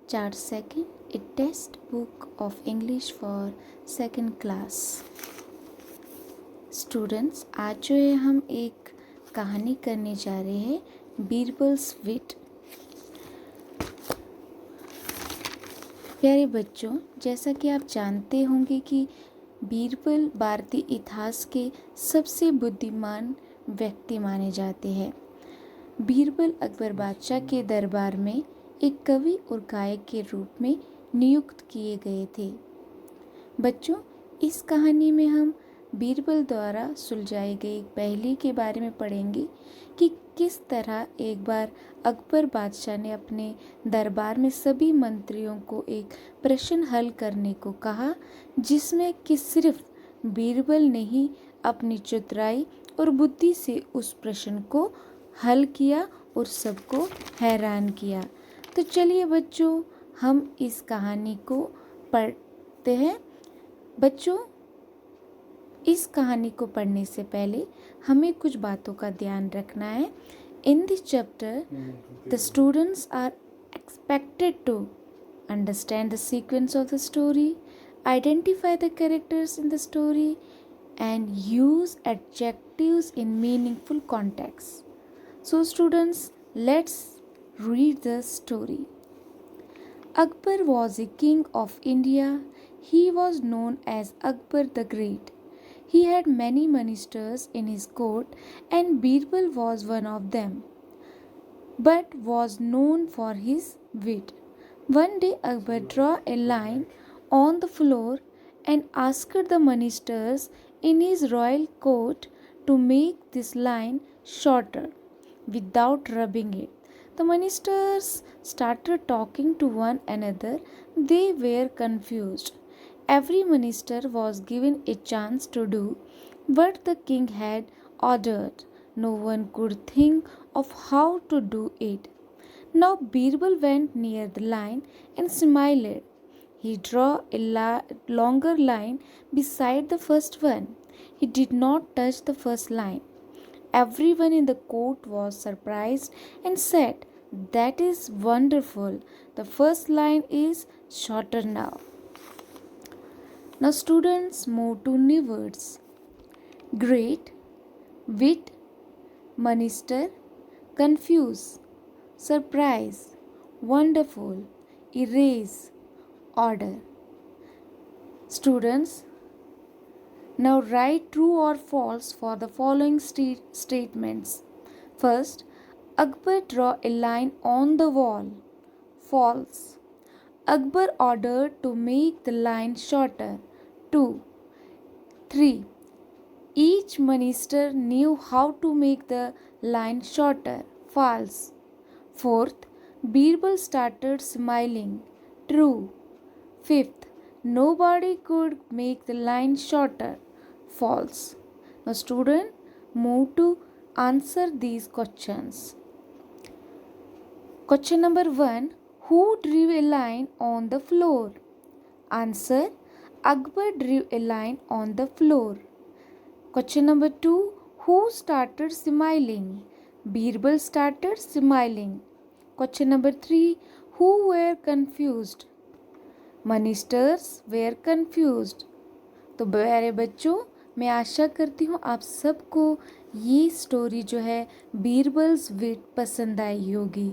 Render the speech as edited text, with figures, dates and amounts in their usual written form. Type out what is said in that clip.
Chapter 2, a text book of English for second class. Students, आज जो है हम एक कहानी करने जा रहे हैं बीरबल्स विट। प्यारे बच्चों, जैसा कि आप जानते होंगे कि बीरबल भारतीय इतिहास के सबसे बुद्धिमान व्यक्ति माने जाते हैं। बीरबल अकबर बादशाह के दरबार में एक कवि और गायक के रूप में नियुक्त किए गए थे। बच्चों, इस कहानी में हम बीरबल द्वारा सुलझाई गई एक पहेली के बारे में पढ़ेंगे कि किस तरह एक बार अकबर बादशाह ने अपने दरबार में सभी मंत्रियों को एक प्रश्न हल करने को कहा, जिसमें कि सिर्फ बीरबल ने ही अपनी चतुराई और बुद्धि से उस प्रश्न को हल किया और सबको हैरान किया। तो चलिए बच्चों, हम इस कहानी को पढ़ते हैं। बच्चों, इस कहानी को पढ़ने से पहले हमें कुछ बातों का ध्यान रखना है। In this chapter the students are expected to understand the sequence of the story, identify the characters in the story, and use adjectives in meaningful context. So students, let's read the story. Akbar was a king of India. He was known as Akbar the Great. He had many ministers in his court, and Birbal was one of them, but was known for his wit. One day Akbar drew a line on the floor and asked the ministers in his royal court to make this line shorter without rubbing it. The ministers started talking to one another. They were confused. Every minister was given a chance to do what the king had ordered. No one could think of how to do it. Now Birbal went near the line and smiled. He drew a longer line beside the first one. He did not touch the first line. Everyone in the court was surprised and said, "That is wonderful. The first line is shorter now." Now students, move to new words. Great, wit, minister, confuse, surprise, wonderful, erase, order. Students, now write true or false for the following statements. First, Akbar drew a line on the wall. False. Akbar ordered to make the line shorter. 2. 3. Each minister knew how to make the line shorter. False. Fourth, Birbal started smiling. True. Fifth, nobody could make the line shorter. False. Now student, move to answer these questions. Question number 1. Who drew a line on the floor? Answer, Akbar drew a line on the floor. Question number 2. Who started smiling? Birbal started smiling. Question number 3. Who were confused? Ministers were confused. तो प्यारे बच्चों, मैं आशा करती हूँ आप सबको ये story जो है बीरबल्स विट पसंद आई होगी।